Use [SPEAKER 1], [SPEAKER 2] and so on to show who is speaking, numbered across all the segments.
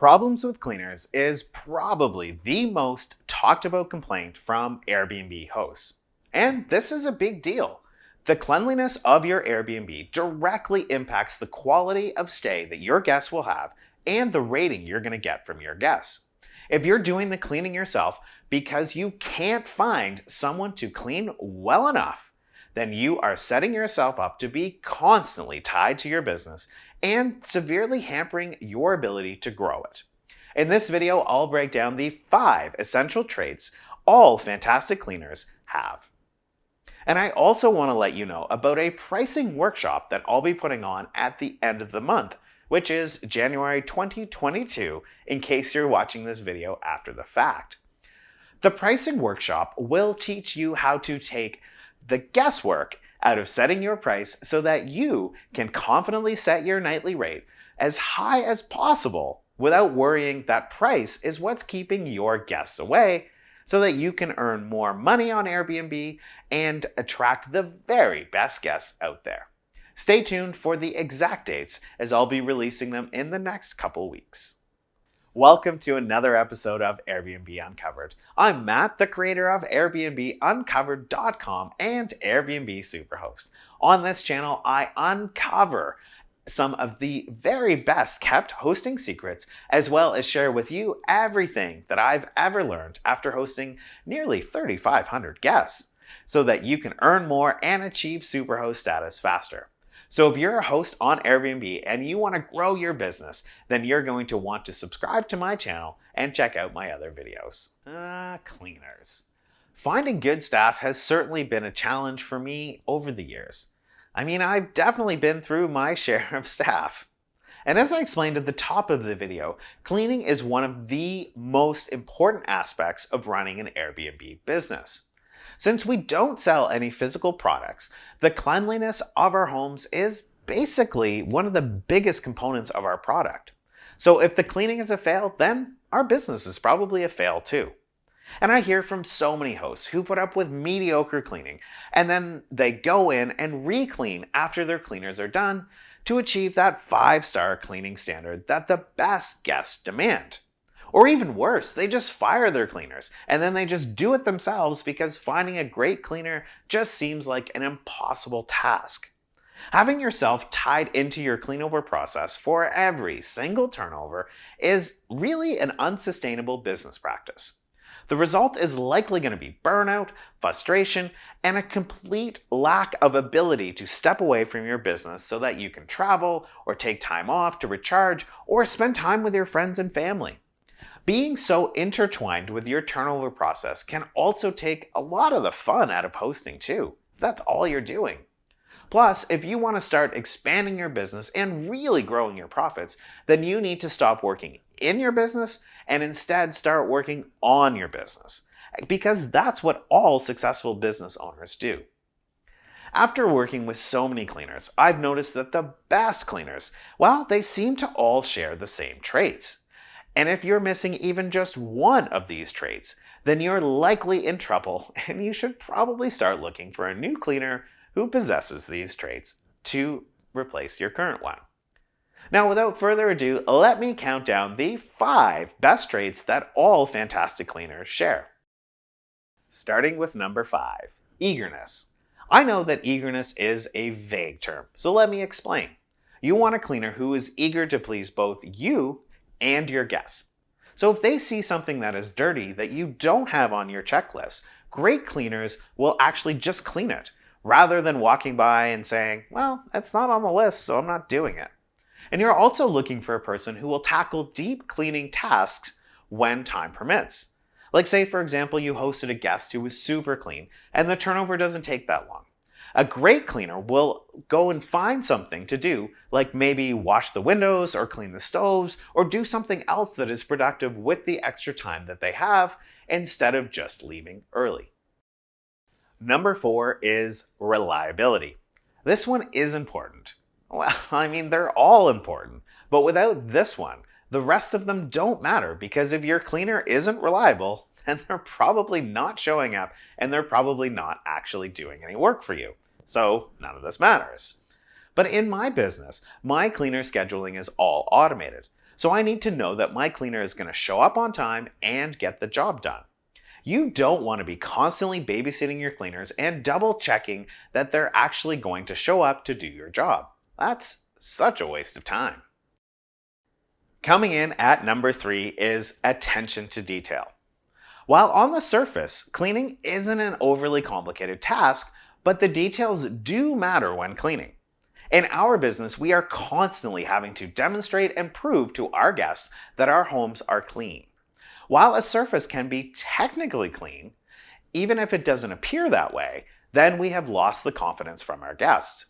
[SPEAKER 1] Problems with cleaners is probably the most talked about complaint from Airbnb hosts. And this is a big deal. The cleanliness of your Airbnb directly impacts the quality of stay that your guests will have and the rating you're going to get from your guests. If you're doing the cleaning yourself because you can't find someone to clean well enough, then you are setting yourself up to be constantly tied to your business and severely hampering your ability to grow it. In this video, I'll break down the 5 essential traits all fantastic cleaners have. And I also want to let you know about a pricing workshop that I'll be putting on at the end of the month, which is January 2022, in case you're watching this video after the fact. The pricing workshop will teach you how to take the guesswork out of setting your price so that you can confidently set your nightly rate as high as possible without worrying that price is what's keeping your guests away, so that you can earn more money on Airbnb and attract the very best guests out there. Stay tuned for the exact dates, as I'll be releasing them in the next couple weeks. Welcome to another episode of Airbnb Uncovered. I'm Matt, the creator of AirbnbUncovered.com and Airbnb Superhost. On this channel, I uncover some of the very best kept hosting secrets, as well as share with you everything that I've ever learned after hosting nearly 3,500 guests, so that you can earn more and achieve Superhost status faster. So if you're a host on Airbnb and you want to grow your business, then you're going to want to subscribe to my channel and check out my other videos. Cleaners. Finding good staff has certainly been a challenge for me over the years. I mean, I've definitely been through my share of staff. And as I explained at the top of the video, cleaning is one of the most important aspects of running an Airbnb business. Since we don't sell any physical products, the cleanliness of our homes is basically one of the biggest components of our product. So if the cleaning is a fail, then our business is probably a fail too. And I hear from so many hosts who put up with mediocre cleaning, and then they go in and re-clean after their cleaners are done to achieve that 5-star cleaning standard that the best guests demand. Or even worse, they just fire their cleaners and then they just do it themselves because finding a great cleaner just seems like an impossible task. Having yourself tied into your cleanover process for every single turnover is really an unsustainable business practice. The result is likely going to be burnout, frustration, and a complete lack of ability to step away from your business so that you can travel or take time off to recharge or spend time with your friends and family. Being so intertwined with your turnover process can also take a lot of the fun out of hosting too. That's all you're doing. Plus, if you want to start expanding your business and really growing your profits, then you need to stop working in your business and instead start working on your business, because that's what all successful business owners do. After working with so many cleaners, I've noticed that the best cleaners, well, they seem to all share the same traits. And if you're missing even just one of these traits, then you're likely in trouble and you should probably start looking for a new cleaner who possesses these traits to replace your current one. Now, without further ado, let me count down the 5 best traits that all fantastic cleaners share. Starting with number 5, eagerness. I know that eagerness is a vague term, so let me explain. You want a cleaner who is eager to please both you and your guests. So if they see something that is dirty that you don't have on your checklist, great cleaners will actually just clean it, rather than walking by and saying, well, it's not on the list, so I'm not doing it. And you're also looking for a person who will tackle deep cleaning tasks when time permits. Like say, for example, you hosted a guest who was super clean and the turnover doesn't take that long. A great cleaner will go and find something to do, like maybe wash the windows or clean the stoves or do something else that is productive with the extra time that they have, instead of just leaving early. Number 4 is reliability. This one is important. Well, I mean, they're all important, but without this one, the rest of them don't matter, because if your cleaner isn't reliable, then they're probably not showing up and they're probably not actually doing any work for you. So none of this matters. But in my business, my cleaner scheduling is all automated. So I need to know that my cleaner is going to show up on time and get the job done. You don't want to be constantly babysitting your cleaners and double checking that they're actually going to show up to do your job. That's such a waste of time. Coming in at number 3 is attention to detail. While on the surface, cleaning isn't an overly complicated task, but the details do matter when cleaning. In our business, we are constantly having to demonstrate and prove to our guests that our homes are clean. While a surface can be technically clean, even if it doesn't appear that way, then we have lost the confidence from our guests.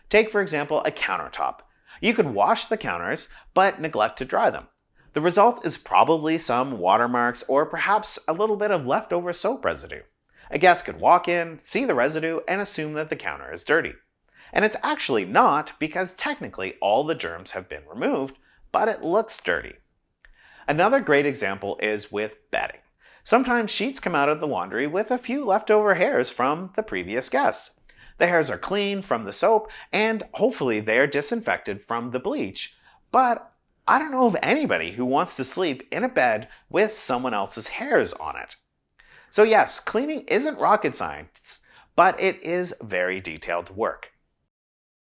[SPEAKER 1] Take, for example, a countertop. You could wash the counters, but neglect to dry them. The result is probably some watermarks or perhaps a little bit of leftover soap residue. A guest could walk in, see the residue, and assume that the counter is dirty. And it's actually not, because technically all the germs have been removed, but it looks dirty. Another great example is with bedding. Sometimes sheets come out of the laundry with a few leftover hairs from the previous guest. The hairs are clean from the soap, and hopefully they are disinfected from the bleach, but I don't know of anybody who wants to sleep in a bed with someone else's hairs on it. So yes, cleaning isn't rocket science, but it is very detailed work.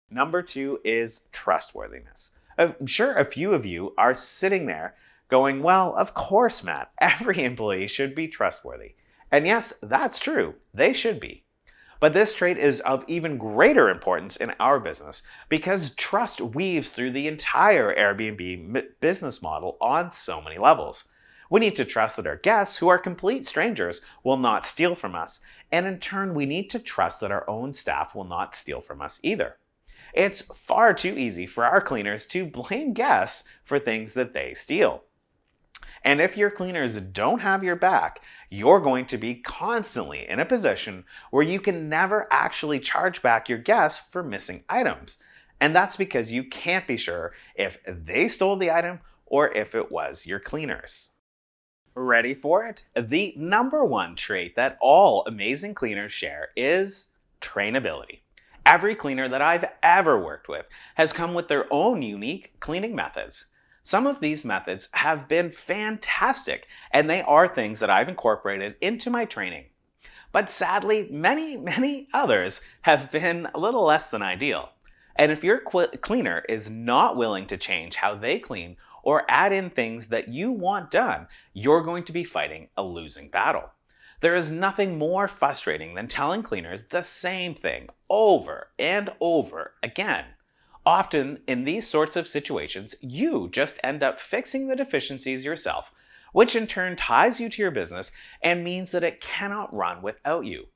[SPEAKER 1] Number 2 is trustworthiness. I'm sure a few of you are sitting there going, well, of course, Matt, every employee should be trustworthy. And yes, that's true, they should be. But this trait is of even greater importance in our business because trust weaves through the entire Airbnb business model on so many levels. We need to trust that our guests, who are complete strangers, will not steal from us, and in turn we need to trust that our own staff will not steal from us either. It's far too easy for our cleaners to blame guests for things that they steal. And if your cleaners don't have your back, you're going to be constantly in a position where you can never actually charge back your guests for missing items. And that's because you can't be sure if they stole the item or if it was your cleaners. Ready for it? The number 1 trait that all amazing cleaners share is trainability. Every cleaner that I've ever worked with has come with their own unique cleaning methods. Some of these methods have been fantastic, and they are things that I've incorporated into my training. But sadly, many others have been a little less than ideal. And if your cleaner is not willing to change how they clean or add in things that you want done, you're going to be fighting a losing battle. There is nothing more frustrating than telling cleaners the same thing over and over again. Often, in these sorts of situations, you just end up fixing the deficiencies yourself, which in turn ties you to your business and means that it cannot run without you,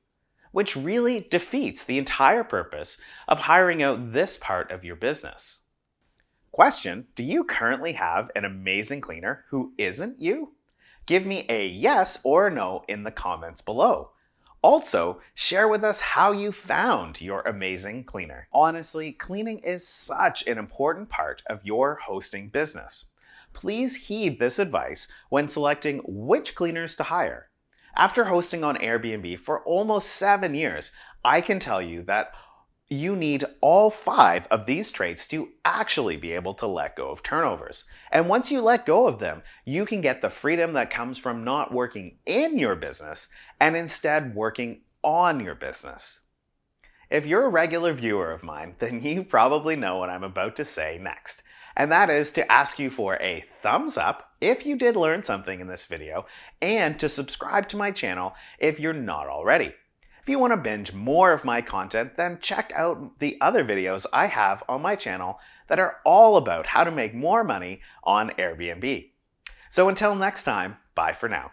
[SPEAKER 1] which really defeats the entire purpose of hiring out this part of your business. Question: do you currently have an amazing cleaner who isn't you? Give me a yes or no in the comments below. Also, share with us how you found your amazing cleaner. Honestly, cleaning is such an important part of your hosting business. Please heed this advice when selecting which cleaners to hire. After hosting on Airbnb for almost 7 years, I can tell you that you need all 5 of these traits to actually be able to let go of turnovers. And once you let go of them, you can get the freedom that comes from not working in your business and instead working on your business. If you're a regular viewer of mine, then you probably know what I'm about to say next. And that is to ask you for a thumbs up if you did learn something in this video, and to subscribe to my channel if you're not already. If you want to binge more of my content, then check out the other videos I have on my channel that are all about how to make more money on Airbnb. So until next time, bye for now.